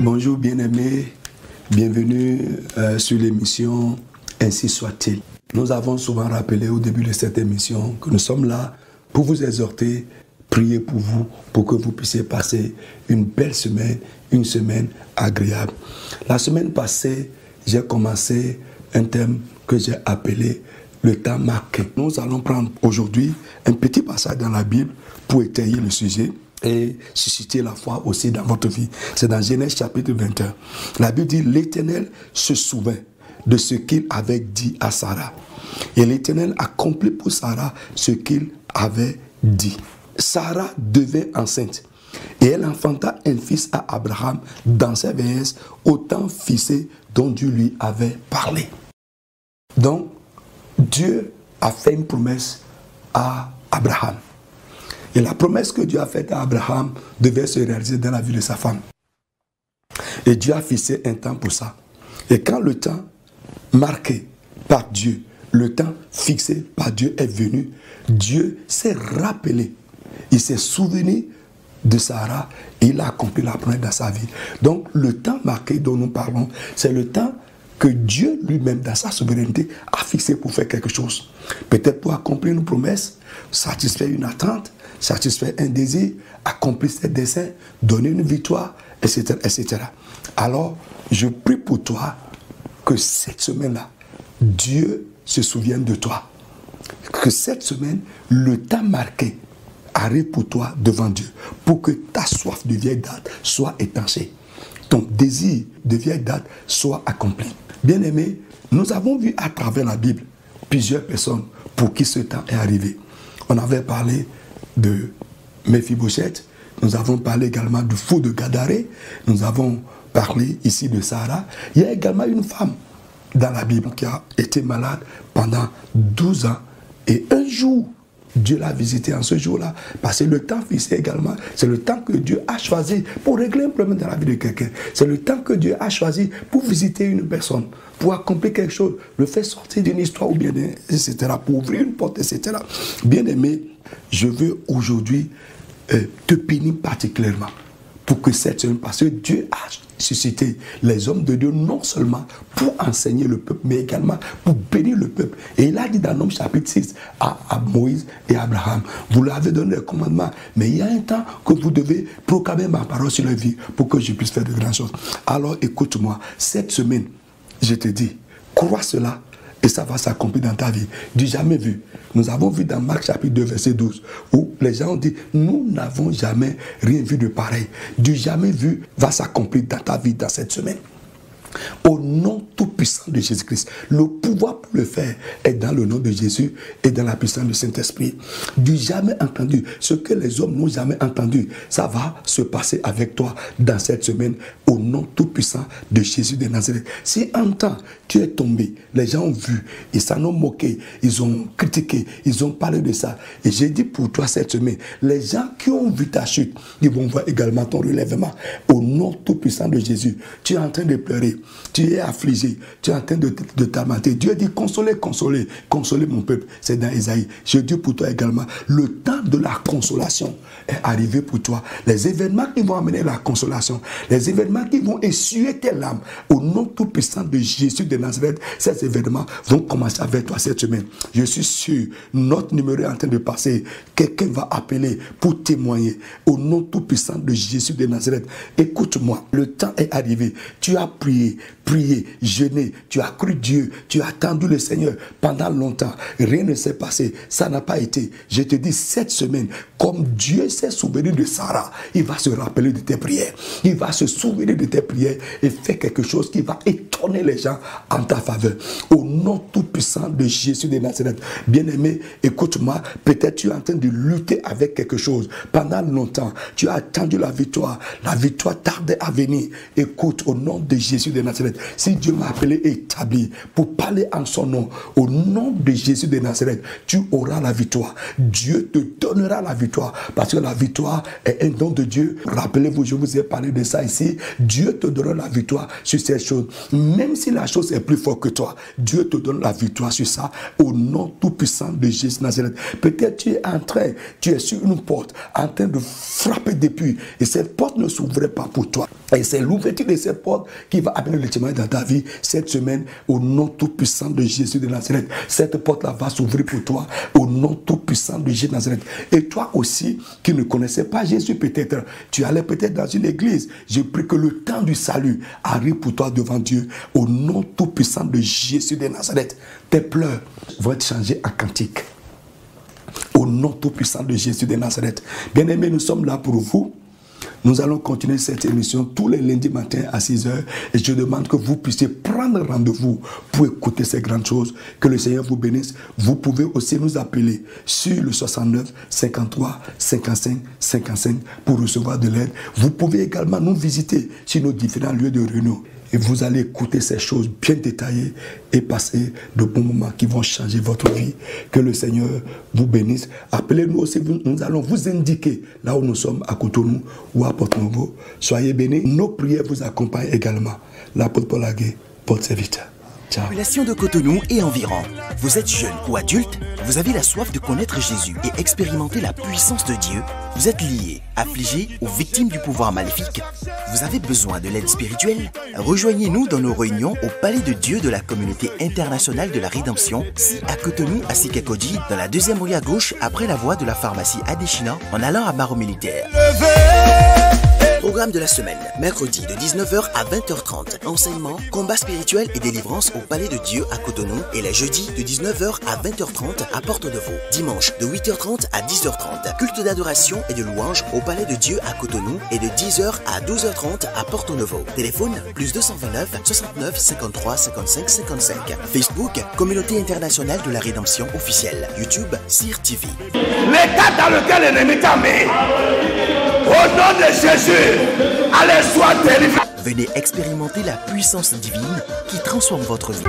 Bonjour bien-aimés, bienvenue sur l'émission Ainsi soit-il. Nous avons souvent rappelé au début de cette émission que nous sommes là pour vous exhorter, prier pour vous, pour que vous puissiez passer une belle semaine, une semaine agréable. La semaine passée, j'ai commencé un thème que j'ai appelé le temps marqué. Nous allons prendre aujourd'hui un petit passage dans la Bible pour étayer le sujet et susciter la foi aussi dans votre vie. C'est dans Genèse chapitre 21. La Bible dit, l'Éternel se souvint de ce qu'il avait dit à Sarah. Et l'Éternel accomplit pour Sarah ce qu'il avait dit. Sarah devint enceinte et elle enfanta un fils à Abraham dans sa vieillesse, au temps fixé dont Dieu lui avait parlé. Donc, Dieu a fait une promesse à Abraham. Et la promesse que Dieu a faite à Abraham devait se réaliser dans la vie de sa femme. Et Dieu a fixé un temps pour ça. Et quand le temps marqué par Dieu, le temps fixé par Dieu est venu, Dieu s'est rappelé. Il s'est souvenu de Sarah et il a accompli la promesse dans sa vie. Donc le temps marqué dont nous parlons, c'est le temps que Dieu lui-même, dans sa souveraineté, a fixé pour faire quelque chose. Peut-être pour accomplir une promesse, satisfaire une attente, satisfaire un désir, accomplir ses desseins, donner une victoire, etc., etc. Alors, je prie pour toi que cette semaine-là, Dieu se souvienne de toi. Que cette semaine, le temps marqué arrive pour toi devant Dieu, pour que ta soif de vieille date soit étanchée. Ton désir de vieille date soit accompli. Bien-aimés, nous avons vu à travers la Bible plusieurs personnes pour qui ce temps est arrivé. On avait parlé de Méphibosheth, nous avons parlé également du fou de Gadaré, nous avons parlé ici de Sarah. Il y a également une femme dans la Bible qui a été malade pendant 12 ans et un jour, Dieu l'a visité en ce jour-là, parce que le temps fixé également, c'est le temps que Dieu a choisi pour régler un problème dans la vie de quelqu'un. C'est le temps que Dieu a choisi pour visiter une personne, pour accomplir quelque chose, le faire sortir d'une histoire ou bien, etc., pour ouvrir une porte, etc. Bien-aimé, je veux aujourd'hui te bénir particulièrement pour que cette semaine, parce que Dieu a suscité les hommes de Dieu non seulement pour enseigner le peuple, mais également pour bénir le peuple. Et il a dit dans Nombre chapitre 6 à Moïse et à Abraham, vous leur avez donné les commandements, mais il y a un temps que vous devez proclamer ma parole sur leur vie pour que je puisse faire de grandes choses. Alors écoute-moi, cette semaine, je te dis, crois cela et ça va s'accomplir dans ta vie. Du jamais vu. Nous avons vu dans Marc chapitre 2 verset 12 où les gens ont dit, nous n'avons jamais rien vu de pareil. Du jamais vu va s'accomplir dans ta vie dans cette semaine. Au nom tout-puissant de Jésus-Christ. Le pouvoir pour le faire est dans le nom de Jésus et dans la puissance du Saint-Esprit. Du jamais entendu, ce que les hommes n'ont jamais entendu, ça va se passer avec toi dans cette semaine au nom tout-puissant de Jésus de Nazareth. Si un temps tu es tombé, les gens ont vu, ils s'en ont moqué, ils ont critiqué, ils ont parlé de ça. Et j'ai dit pour toi cette semaine, les gens qui ont vu ta chute, ils vont voir également ton relèvement. Au nom tout-puissant de Jésus, tu es en train de pleurer. Tu es affligé, tu es en train de t'amenter. Dieu dit consolez, consolez, consolez mon peuple. C'est dans Isaïe. Je dis pour toi également, le temps de la consolation est arrivé pour toi. Les événements qui vont amener la consolation, les événements qui vont essuyer tes larmes, au nom tout puissant de Jésus de Nazareth, ces événements vont commencer avec toi cette semaine. Je suis sûr, notre numéro est en train de passer. Quelqu'un va appeler pour témoigner. Au nom tout puissant de Jésus de Nazareth, écoute-moi, le temps est arrivé. Tu as prié, jeûné, tu as cru Dieu, tu as attendu le Seigneur pendant longtemps. Rien ne s'est passé, ça n'a pas été. Je te dis, cette semaine, comme Dieu s'est souvenu de Sarah, il va se rappeler de tes prières. Il va se souvenir de tes prières et faire quelque chose qui va étonner les gens en ta faveur. Au nom tout-puissant de Jésus de Nazareth. Bien-aimé, écoute-moi, peut-être tu es en train de lutter avec quelque chose. Pendant longtemps, tu as attendu la victoire. La victoire tardait à venir. Écoute, au nom de Jésus de Nazareth, si Dieu m'a appelé et établi pour parler en son nom, au nom de Jésus de Nazareth, tu auras la victoire. Dieu te donnera la victoire parce que la victoire est un don de Dieu. Rappelez-vous, je vous ai parlé de ça ici. Dieu te donnera la victoire sur ces choses. Même si la chose est plus forte que toi, Dieu te donne la victoire sur ça au nom tout puissant de Jésus de Nazareth. Peut-être tu es en train, tu es sur une porte en train de frapper depuis et cette porte ne s'ouvrait pas pour toi. Et c'est l'ouverture de cette porte qui va amener le témoignage dans ta vie cette semaine au nom tout puissant de Jésus de Nazareth. Cette porte-là va s'ouvrir pour toi au nom tout puissant de Jésus de Nazareth. Et toi aussi qui ne connaissais pas Jésus peut-être, tu allais peut-être dans une église. Je prie que le temps du salut arrive pour toi devant Dieu au nom tout puissant de Jésus de Nazareth. Tes pleurs vont être changés en cantiques. Au nom tout puissant de Jésus de Nazareth. Bien-aimés, nous sommes là pour vous. Nous allons continuer cette émission tous les lundis matins à 6 h. Et je demande que vous puissiez prendre rendez-vous pour écouter ces grandes choses. Que le Seigneur vous bénisse. Vous pouvez aussi nous appeler sur le 69 53 55 55 pour recevoir de l'aide. Vous pouvez également nous visiter sur nos différents lieux de réunion. Et vous allez écouter ces choses bien détaillées et passer de bons moments qui vont changer votre vie. Que le Seigneur vous bénisse. Appelez-nous aussi, nous allons vous indiquer là où nous sommes, à Cotonou ou à Porto-Novo. Soyez bénis. Nos prières vous accompagnent également. L'apôtre Paul Agué, porte-serviteur. Ciao. Population de Cotonou et environ. Vous êtes jeune ou adulte, vous avez la soif de connaître Jésus et expérimenter la puissance de Dieu. Vous êtes lié, affligé ou victime du pouvoir maléfique. Vous avez besoin de l'aide spirituelle? Rejoignez-nous dans nos réunions au Palais de Dieu de la Communauté Internationale de la Rédemption, si à Cotonou, à Sikakoji, dans la deuxième rue à gauche, après la voie de la pharmacie Adeshina, en allant à Barreau Militaire. Programme de la semaine, mercredi de 19 h à 20 h 30. Enseignement, combat spirituel et délivrance au Palais de Dieu à Cotonou. Et les jeudis de 19 h à 20 h 30 à Porto-Novo. Dimanche de 8 h 30 à 10 h 30. Culte d'adoration et de louange au Palais de Dieu à Cotonou. Et de 10 h à 12 h 30 à Porto-Novo. Téléphone plus 229 69 53 55 55. Facebook, Communauté Internationale de la Rédemption officielle. YouTube, CIR TV. L'état dans lequel l'ennemi t'a mis, au nom de Jésus, allez, sois délivré. Venez expérimenter la puissance divine qui transforme votre vie.